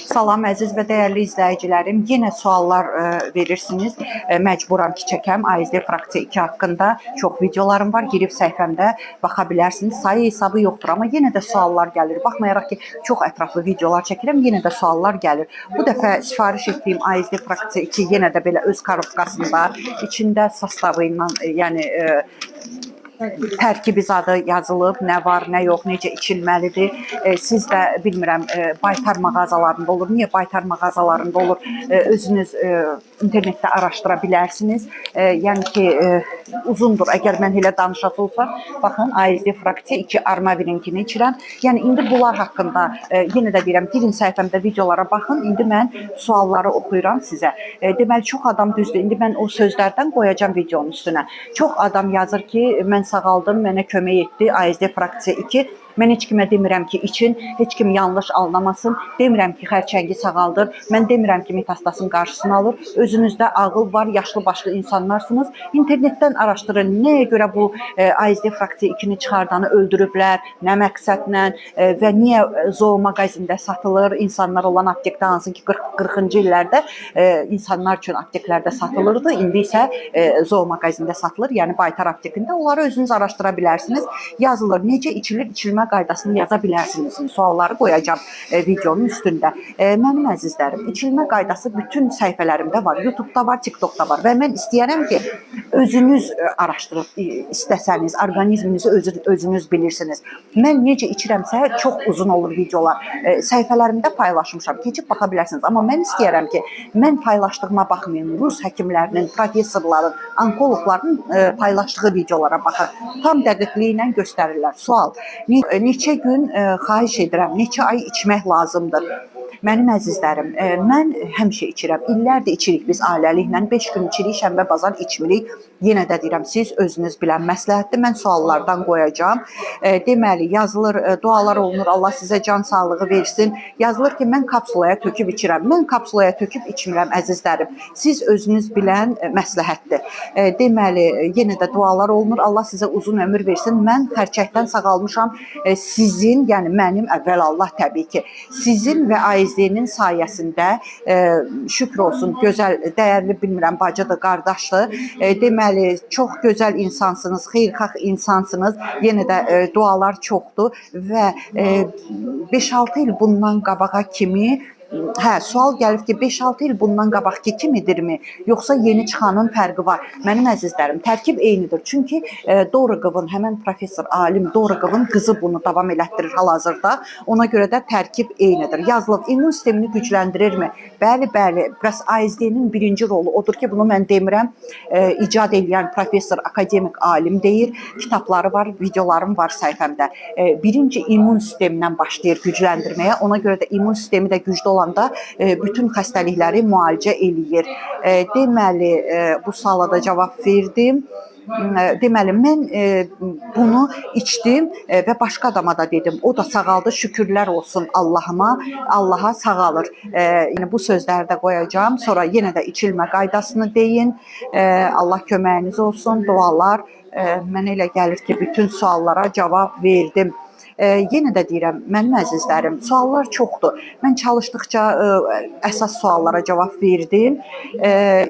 Salam əziz və dəyərli izləyicilərim. Yenə suallar verirsiniz. Məcburam ki, çəkəm. ASD fraksiya 2 haqqında çox videolarım var. Girib səhifəmdə baxa bilərsiniz. Sayı hesabı yoxdur, amma yenə də suallar gəlir. Baxmayaraq ki, çox ətraflı videolar çəkirəm, yenə də suallar gəlir. Bu dəfə sifariş etdiyim ASD fraksiya 2 yenə də belə öz koробkasında, içində sastavı ilə, yəni tərkibi zadı yazılıb, nə var, nə yox, necə içilməlidir. Siz də bilmirəm, baytar mağazalarında olur. Niyə baytar mağazalarında olur? Özünüz internetdə araşdıra bilərsiniz. Yəni ki, uzundur. Əgər mən elə danışası olsam, baxın, ASD fraksiya 2 Armavirinkini içirəm. Yəni, indi bunlar haqqında, yenə də deyirəm, girin səhifəmdə videolara baxın. İndi mən sualları oxuyuram sizə. Deməli, çox adam düzdür. İndi mən o sözlərdən qoyacam videonun üstünə. Çox adam yazır ki, mən sağaldım, mənə kömək etdi ASD fraksiya 2. Mən heç kimə demirəm ki, için, heç kim yanlış anlamasın. Demirəm ki, xərçəngi sağaldır. Mən demirəm ki, metastasın qarşısını alır. Özünüzdə ağıl var, yaşlı başlı insanlarsınız. İnternetdən araşdırın, nəyə görə bu ASD fraksiya 2-ni çıxardanı öldürüblər, nə məqsədlə və niyə zoomaqazində satılır, insanlar olan aptekdə, hansı ki 40-cı illərdə insanlar üçün apteklərdə satılırdı. İndi isə zoomaqazində satılır, yəni baytar aptekində. Onları özünüz araşdıra bilərsiniz. Yazılır, necə içilir, içilmə qaydasını yaza bilərsiniz. Sualları qoyacam videonun üstündə. Mənim əzizlərim, içilmə qaydası bütün səhifələrimdə var. YouTube'da var, TikTok'da var və mən istəyərəm ki, özünüz araşdırıb istəsəniz, orqanizminizi özünüz bilirsiniz. Mən necə içirəmsə, çox uzun olur videolar. Səhifələrimdə paylaşmışam, keçib baxa bilərsiniz. Amma mən istəyərəm ki, mən paylaşdığıma baxmayın, Rus həkimlərinin, professorların, onkologların paylaşdığı videolara baxın. Tam dəqiqliyi ilə göstərirlər. Sual. Neçə gün xahiş edirəm, neçə ay içmək lazımdır? Mənim əzizlərim, mən həmişə içirəm. İllərdir içirik biz ailəliklə. 5 gün içirik, şənbə, bazar içmirik. Yenə də deyirəm, siz özünüz bilən məsləhətdir. Mən suallardan qoyacam. Deməli, yazılır, dualar olunur, Allah sizə can sağlığı versin. Yazılır ki, mən kapsulaya töküb içirəm. Mən kapsulaya töküb içmirəm, əzizlərim. Siz özünüz bilən məsləhətdir. Deməli, yenə də dualar olunur, Allah sizə uzun ömür versin. Mən xərçəkdən sağalmışam. Sizin, yəni mənim, əvvəlallah təbii ki, sizin və ASD-nin sayəsində şükür olsun, gözəl, dəyərli, bilmirəm, bacıdır, qardaşdır. Deməli, çox gözəl insansınız, xeyirxah insansınız. Yenə də dualar çoxdur və 5-6 il bundan qabağa kimi sual gəlib ki, 5-6 il bundan qabaqki kimidirmi, yoxsa yeni çıxanın fərqi var? Mənim əzizlərim, tərkib eynidir. Çünki Dorogovun, həmən professor, alim Dorogovun qızı bunu davam elətdirir hal-hazırda. Ona görə də tərkib eynidir. Yazılıb, immun sistemini gücləndirirmi? Bəli, bəli. Bəs ASD-nin birinci rolu odur ki, bunu mən demirəm, icad edən professor, akademik, alim deyir. Kitabları var, videolarım var səhifəmdə. Birinci immun sistemindən başlayır gücləndirməyə. Ona görə də immun sistemi də güclü olanda bütün xəstəlikləri müalicə eləyir. Deməli, bu suala da cavab verdim. Deməli, mən bunu içdim və başqa adama da dedim. O da sağaldı, şükürlər olsun Allahıma. Allaha sağalır. Yəni, bu sözləri də qoyacam. Sonra yenə də içilmə qaydasını deyin. Allah köməyiniz olsun, dualar. Mənə elə gəlir ki, bütün suallara cavab verdim. Yenə də deyirəm, mənim əzizlərim, suallar çoxdur. Mən çalışdıqca əsas suallara cavab verdim.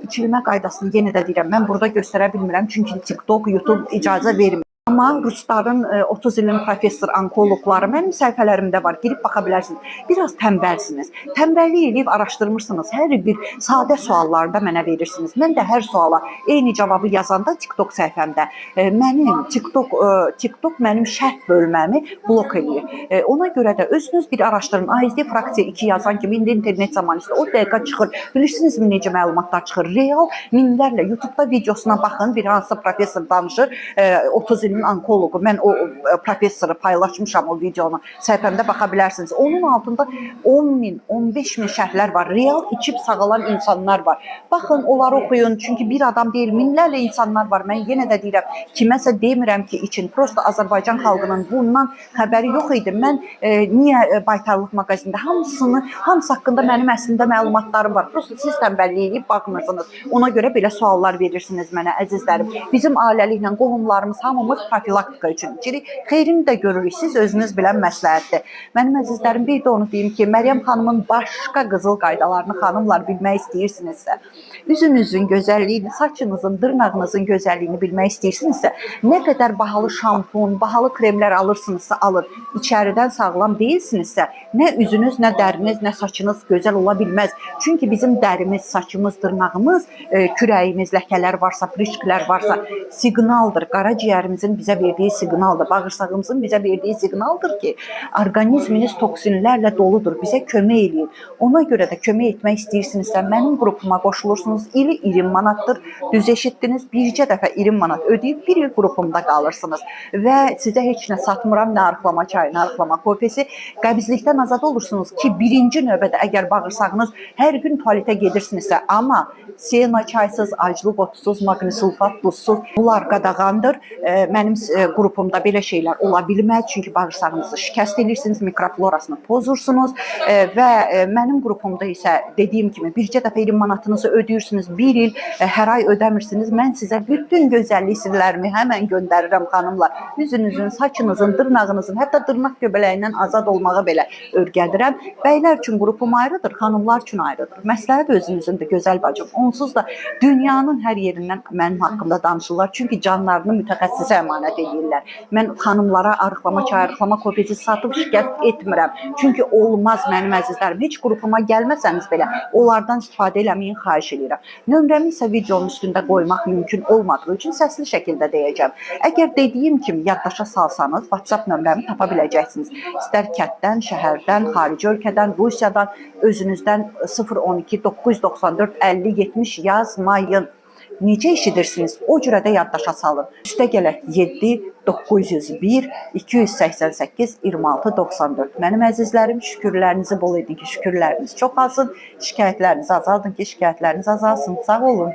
İçilmə qaydasını yenə də deyirəm, mən burada göstərə bilmirəm, çünki TikTok, YouTube icazə vermir. Amma Rusların 30 ilin professor, onkologları mənim səhifələrimdə var. Girib baxa bilərsiniz. Biraz tənbəlsiniz. Tənbəllik eləyib araşdırmırsınız. Hər bir sadə suallarda mənə verirsiniz. Mən də hər suala eyni cavabı yazanda TikTok səhifəmdə mənim TikTok mənim şərh bölməmi blok eləyir. Ona görə də özünüz bir araşdırın. ASD fraksiya 2 yazan kimi indi internet zamanı o dəqiqə çıxır. Bilirsinizmi necə məlumatlar çıxır? Real minlərlə YouTube'da videosuna baxın. Bir hansı professor danışır. 30 ilin onkologu. Mən o professoru paylaşmışam o videonu. Səhifəmdə baxa bilərsiniz. Onun altında 10.000, 15.000 şərhlər var. Real içib sağalan insanlar var. Baxın, onları oxuyun. Çünki bir adam deyil, minlərlə insanlar var. Mən yenə də deyirəm, kiməsə demirəm ki, için. Prosta Azərbaycan xalqının bundan xəbəri yox idi. Mən niyə baytarlıq mağazində hamısı haqqında mənim əslində məlumatlarım var. Prosta siz tənbəllik edib baxmırsınız. Ona görə belə suallar verirsiniz mənə, əzizlərim. Bizim ailəliklə qohumlarımız hamımız profilaktika üçün içirik. Xeyrini də görürük. Siz özünüz bilən məsləhətdir. Mənim əzizlərim, bir də onu deyim ki, Məryəm xanımın başqa qızıl qaydalarını xanımlar bilmək istəyirsinizsə, üzünüzün gözəlliyini, saçınızın, dırnağınızın gözəlliyini bilmək istəyirsinizsə, nə qədər bahalı şampun, bahalı kremlər alırsınızsa alın, içəridən sağlam deyilsinizsə, nə üzünüz, nə dəriniz, nə saçınız gözəl ola bilməz. Çünki bizim dərimiz, saçımız, dırnağımız, kürəyimiz, ləkələr varsa, prisklər varsa siqnaldır. Qaraciyərimizin bizə verdiyi siqnaldır. Bağırsağımızın bizə verdiyi siqnaldır ki, orqanizminiz toksinlərlə doludur. Bizə kömək eləyin. Ona görə də kömək etmək istəyirsinizsə, mənim qrupuma qoşulursunuz. İli 20 manatdır. Düz eşitdiniz. Bircə dəfə 20 manat ödəyib bir il qrupumda qalırsınız. Və sizə heç nə satmıram, nə arıqlama çayı, nə arıqlama kofesi. Qəbizlikdən azad olursunuz ki, birinci növbədə əgər bağırsağınız hər gün tualetə gedirsinizsə, amma siyena çaysız, aclıq otsuz, maqnisulfat duzsuz, bunlar qadağandır. Mənim qrupumda belə şeylər ola bilməz, çünki bağırsağınızı şikəst edirsiniz, mikroflorasını pozursunuz və mənim qrupumda isə dediyim kimi bircə dəfə 20 manatınızı ödəyirsiniz, bir il hər ay ödəmirsiniz. Mən sizə bütün gözəllik sirlərimi həmən göndərirəm xanımlar. Üzünüzün, saçınızın, dırnağınızın, hətta dırnaq göbələyindən azad olmağı belə öyrədirəm. Bəylər üçün qrupum ayrıdır, xanımlar üçün ayrıdır. Məsləhət özünüzündür, gözəl bacım. Onsuz da dünyanın hər yerindən mənim haqqımda danışırlar. Çünki canlarını mütəxəssisə əmanət edirlər. Mən xanımlara arıqlama çay, arıqlama kofesi satıb şikayət etmirəm. Çünki olmaz mənim əzizlərim. Heç qrupuma gəlməsəniz belə onlardan istifadə eləməyin, xahiş edirəm. Nömrəmi isə videonun üstündə qoymaq mümkün olmadığı üçün səsli şəkildə deyəcəm. Əgər dediyim kimi yaddaşa salsanız, WhatsApp nömrəmi tapa biləcəksiniz. İstər kətdən, şəhərdən, xarici ölkədən, Rusiyadan, özünüzdən 012 994 50 70 yazmayın. Necə eşidirsiniz? O cürə də yaddaşa salın. Üstə gələk 7 901 288 26 94. Mənim əzizlərim, şükürlərinizi bol edin ki, şükürləriniz çox azsın. Şikayətlərinizi azaldın ki, şikayətləriniz azalsın. Sağ olun.